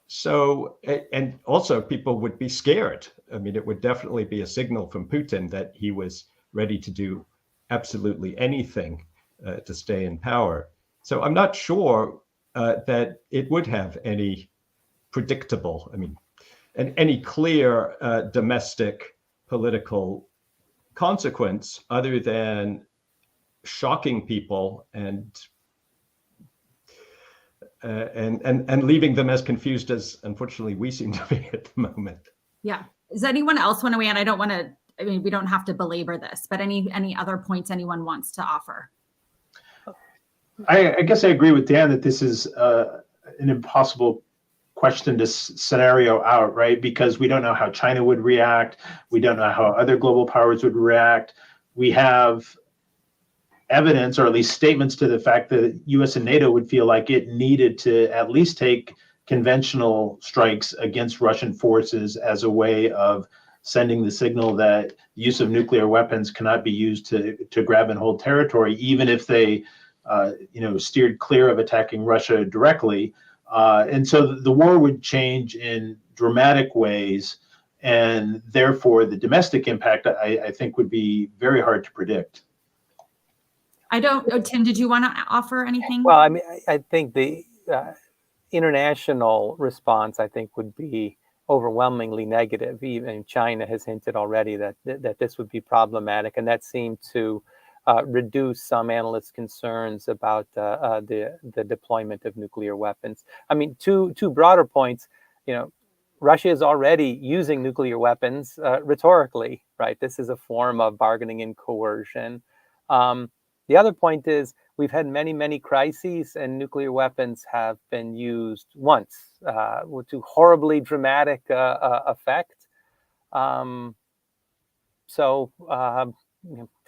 So, and also people would be scared. I mean, it would definitely be a signal from Putin that he was ready to do absolutely anything to stay in power. So I'm not sure that it would have any predictable, and any clear domestic political consequence other than shocking people and leaving them as confused as, unfortunately, we seem to be at the moment. Yeah. Does anyone else want to weigh in? We don't have to belabor this, but any other points anyone wants to offer? I guess I agree with Dan that this is an impossible question to scenario out, right? Because we don't know how China would react. We don't know how other global powers would react. We have evidence, or at least statements to the fact that US and NATO would feel like it needed to at least take conventional strikes against Russian forces as a way of sending the signal that use of nuclear weapons cannot be used to grab and hold territory, even if they, steered clear of attacking Russia directly. And so the war would change in dramatic ways, and therefore the domestic impact, I think, would be very hard to predict. Tim, did you want to offer anything? Well, I mean, I think the international response, I think, would be overwhelmingly negative. Even China has hinted already that this would be problematic, and that seemed to reduce some analysts' concerns about the deployment of nuclear weapons. I mean, two broader points. Russia is already using nuclear weapons rhetorically, right? This is a form of bargaining and coercion. The other point is we've had many, many crises, and nuclear weapons have been used once to horribly dramatic effect. So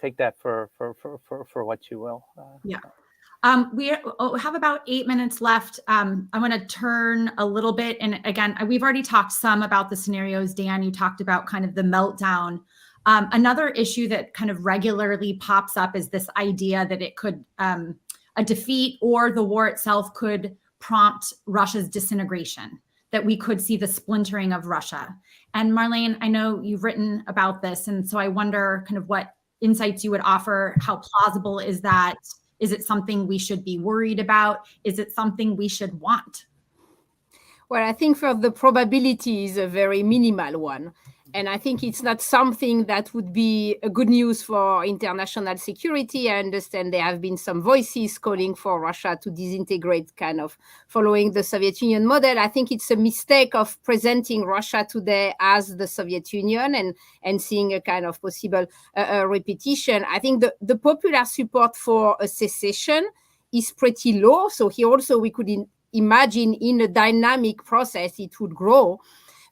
take that for what you will. Yeah. We have about 8 minutes left. I want to turn a little bit. And again, we've already talked some about the scenarios. Dan, you talked about kind of the meltdown. Another issue that kind of regularly pops up is this idea that it could, a defeat or the war itself could prompt Russia's disintegration, that we could see the splintering of Russia. And Marlene, I know you've written about this. And so I wonder kind of what insights you would offer. How plausible is that? Is it something we should be worried about? Is it something we should want? Well, I think for the probability is a very minimal one. And I think it's not something that would be a good news for international security. I understand there have been some voices calling for Russia to disintegrate, kind of following the Soviet Union model. I think it's a mistake of presenting Russia today as the Soviet Union and seeing a kind of possible repetition. I think the popular support for a cessation is pretty low. So here also we could imagine in a dynamic process it would grow.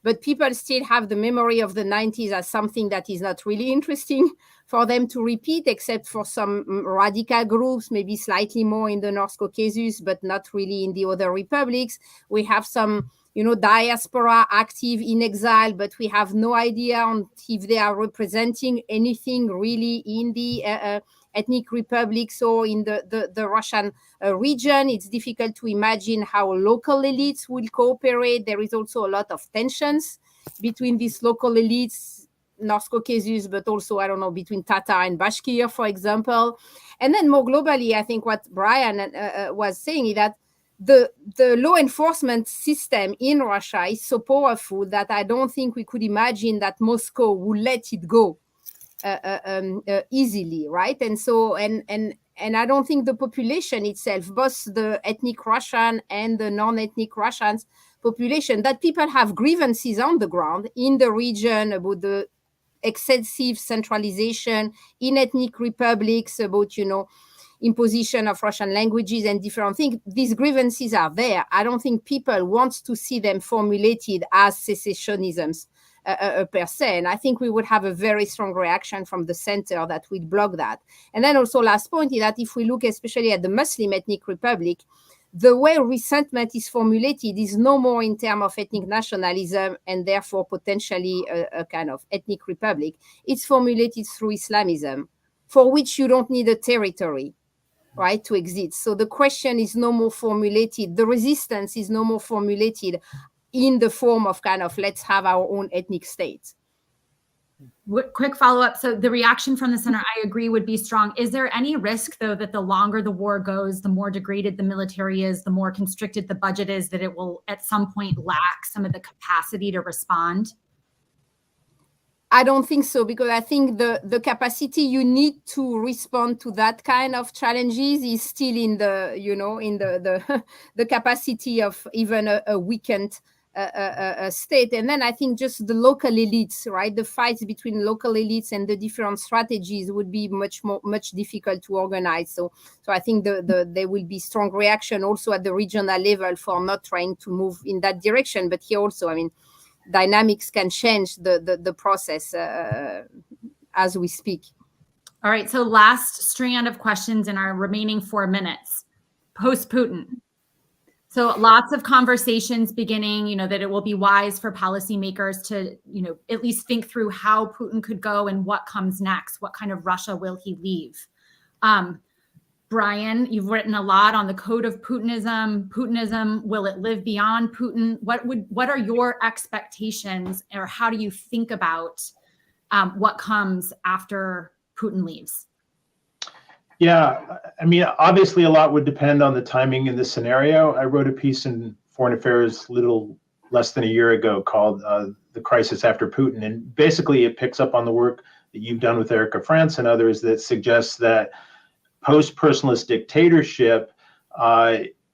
But people still have the memory of the 90s as something that is not really interesting for them to repeat, except for some radical groups, maybe slightly more in the North Caucasus, but not really in the other republics. We have some, diaspora active in exile, but we have no idea on if they are representing anything really in the ethnic republics or in the Russian region. It's difficult to imagine how local elites will cooperate. There is also a lot of tensions between these local elites, North Caucasus, but also, between Tatar and Bashkir, for example. And then more globally, I think what Brian was saying is that the law enforcement system in Russia is so powerful that I don't think we could imagine that Moscow would let it go easily, right? And so, and I don't think the population itself, both the ethnic Russian and the non-ethnic Russians population, that people have grievances on the ground in the region about the excessive centralization in ethnic republics, about, imposition of Russian languages and different things. These grievances are there. I don't think people want to see them formulated as secessionisms per se. And I think we would have a very strong reaction from the center that would block that. And then also last point is that if we look especially at the Muslim ethnic republic, the way resentment is formulated is no more in terms of ethnic nationalism and therefore potentially a kind of ethnic republic. It's formulated through Islamism, for which you don't need a territory, right, to exist. So the question is no more formulated. The resistance is no more formulated in the form of kind of let's have our own ethnic state. Quick follow-up. So the reaction from the center, I agree, would be strong. Is there any risk, though, that the longer the war goes, the more degraded the military is, the more constricted the budget is, that it will at some point lack some of the capacity to respond? I don't think so, because I think the capacity you need to respond to that kind of challenges is still in the, in the capacity of even a weakened state. And then I think just the local elites, right? The fights between local elites and the different strategies would be much difficult to organize. So I think there will be strong reaction also at the regional level for not trying to move in that direction. But here also, dynamics can change the process as we speak. All right. So last strand of questions in our remaining 4 minutes. Post-Putin. So lots of conversations beginning, that it will be wise for policymakers to, at least think through how Putin could go and what comes next. What kind of Russia will he leave? Brian, you've written a lot on the code of Putinism. Putinism, will it live beyond Putin? What are your expectations, or how do you think about what comes after Putin leaves? Yeah, I mean, obviously a lot would depend on the timing in the scenario. I wrote a piece in Foreign Affairs little less than a year ago called The Crisis After Putin. And basically it picks up on the work that you've done with Erica France and others that suggests that post-personalist dictatorship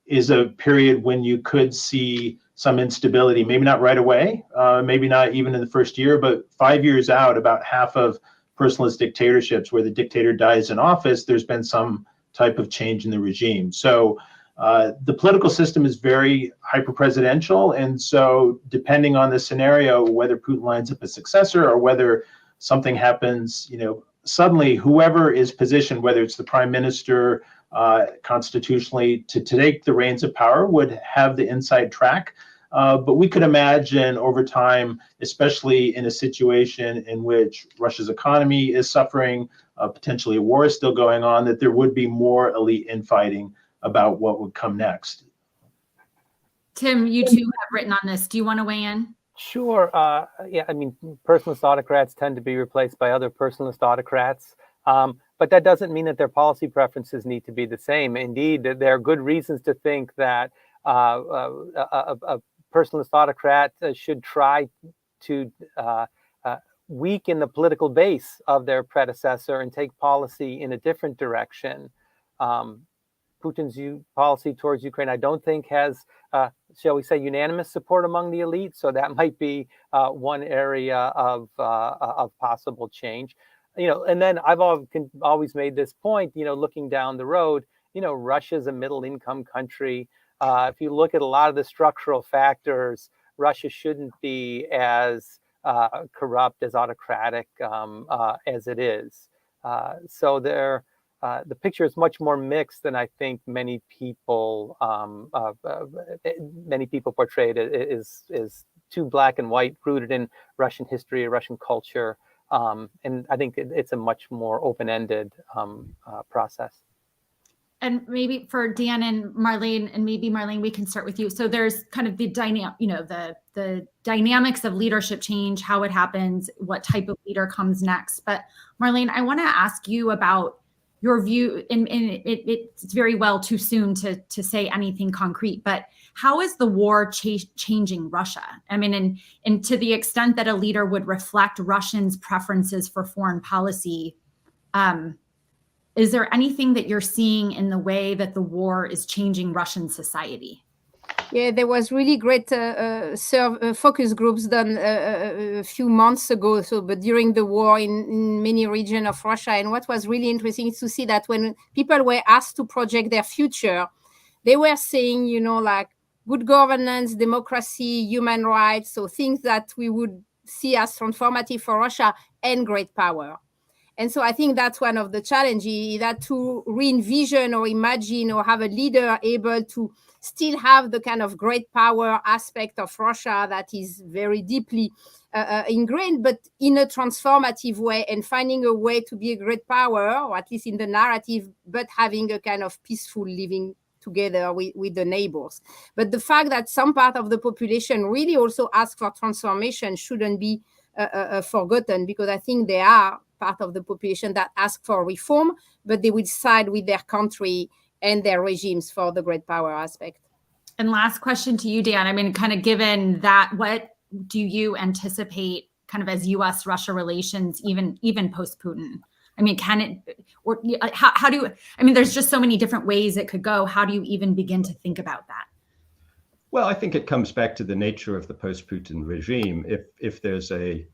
is a period when you could see some instability, maybe not right away, maybe not even in the first year, but 5 years out, about half of personalist dictatorships where the dictator dies in office, there's been some type of change in the regime. So the political system is very hyper-presidential. And so depending on the scenario, whether Putin lines up a successor or whether something happens, suddenly whoever is positioned, whether it's the prime minister constitutionally to take the reins of power, would have the inside track. But we could imagine over time, especially in a situation in which Russia's economy is suffering, potentially a war is still going on, that there would be more elite infighting about what would come next. Tim, you too have written on this. Do you want to weigh in? Sure. Yeah, I mean, personalist autocrats tend to be replaced by other personalist autocrats. But that doesn't mean that their policy preferences need to be the same. Indeed, there are good reasons to think that a personalist autocrat should try to weaken the political base of their predecessor and take policy in a different direction. Putin's policy towards Ukraine, I don't think has, shall we say, unanimous support among the elite. So that might be one area of possible change. And then I've always made this point, looking down the road, Russia's a middle-income country. If you look at a lot of the structural factors, Russia shouldn't be as corrupt, as autocratic as it is. So the picture is much more mixed than I think many people portray it. Is too black and white, rooted in Russian history, Russian culture, and I think it's a much more open-ended process. And maybe for Dan and Marlene, and maybe Marlene, we can start with you. So there's kind of the the dynamics of leadership change, how it happens, what type of leader comes next. But Marlene, I want to ask you about your view, and it's very well too soon to say anything concrete, but how is the war changing Russia? I mean, and to the extent that a leader would reflect Russians' preferences for foreign policy, is there anything that you're seeing in the way that the war is changing Russian society? Yeah, there was really great focus groups done a few months ago. But during the war in many regions of Russia, and what was really interesting is to see that when people were asked to project their future, they were saying, like good governance, democracy, human rights, so things that we would see as transformative for Russia, and great power. And so I think that's one of the challenges, that to re-envision or imagine or have a leader able to still have the kind of great power aspect of Russia that is very deeply ingrained, but in a transformative way, and finding a way to be a great power, or at least in the narrative, but having a kind of peaceful living together with the neighbors. But the fact that some part of the population really also ask for transformation shouldn't be forgotten, because I think there are part of the population that ask for reform, but they will side with their country and their regimes for the great power aspect. And last question to you, Dan. I mean, kind of given that, what do you anticipate kind of as U.S.-Russia relations, even post-Putin? I mean, can it, or how do you, I mean, there's just so many different ways it could go. How do you even begin to think about that? Well, I think it comes back to the nature of the post-Putin regime. If there's a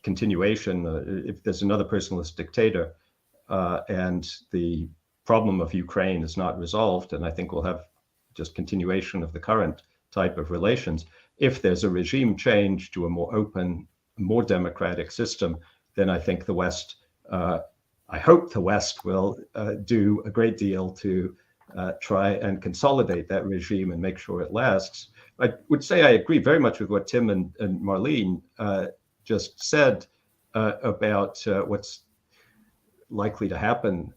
continuation, if there's another personalist dictator, and the problem of Ukraine is not resolved, and I think we'll have just continuation of the current type of relations. If there's a regime change to a more open, more democratic system, then I think the West, I hope the West will do a great deal to try and consolidate that regime and make sure it lasts. I would say I agree very much with what Tim and Marlene just said about what's likely to happen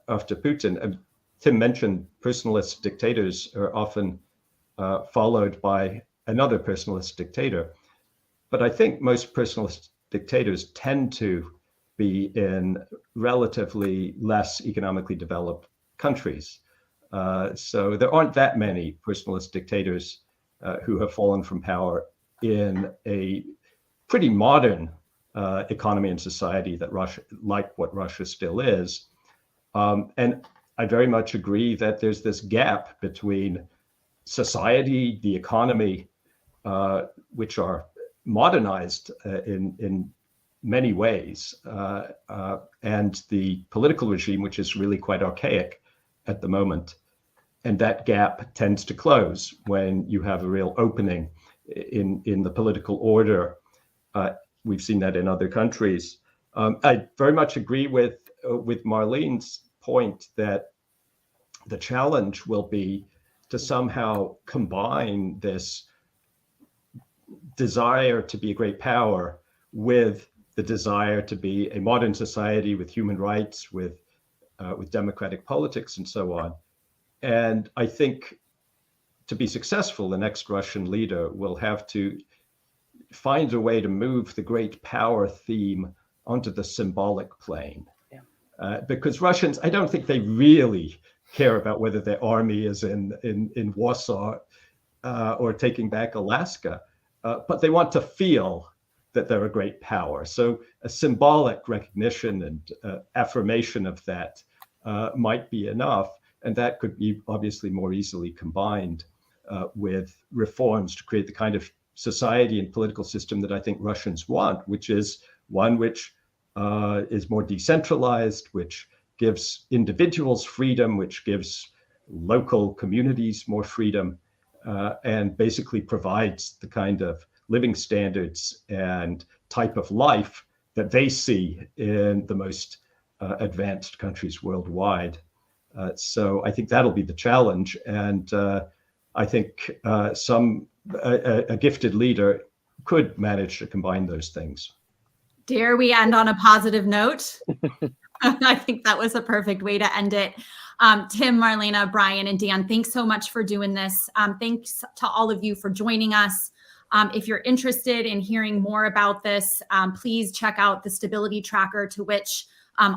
after Putin. Tim mentioned personalist dictators are often followed by another personalist dictator. But I think most personalist dictators tend to be in relatively less economically developed countries. So there aren't that many personalist dictators who have fallen from power in a pretty modern economy and society that Russia, like what Russia still is. And I very much agree that there's this gap between society, the economy, which are modernized in many ways, and the political regime, which is really quite archaic at the moment. And that gap tends to close when you have a real opening in the political order. We've seen that in other countries. I very much agree with Marlene's point that the challenge will be to somehow combine this desire to be a great power with the desire to be a modern society with human rights, with democratic politics, and so on. And I think to be successful, the next Russian leader will have to find a way to move the great power theme onto the symbolic plane. Because Russians, I don't think they really care about whether their army is in Warsaw or taking back Alaska, but they want to feel that they're a great power. So a symbolic recognition and affirmation of that might be enough. And that could be obviously more easily combined with reforms to create the kind of society and political system that I think Russians want, which is one which is more decentralized, which gives individuals freedom, which gives local communities more freedom, and basically provides the kind of living standards and type of life that they see in the most advanced countries worldwide. So I think that'll be the challenge. And I think a gifted leader could manage to combine those things. Dare we end on a positive note? I think that was a perfect way to end it. Tim, Marlena, Brian, and Dan, thanks so much for doing this. Thanks to all of you for joining us. If you're interested in hearing more about this, please check out the stability tracker to which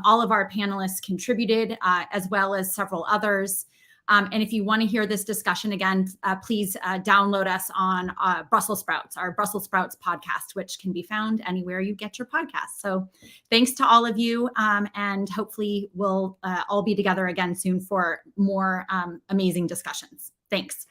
all of our panelists contributed, as well as several others. And if you want to hear this discussion again, please download us on Brussels Sprouts, our Brussels Sprouts podcast, which can be found anywhere you get your podcasts. So thanks to all of you. And hopefully we'll all be together again soon for more amazing discussions. Thanks.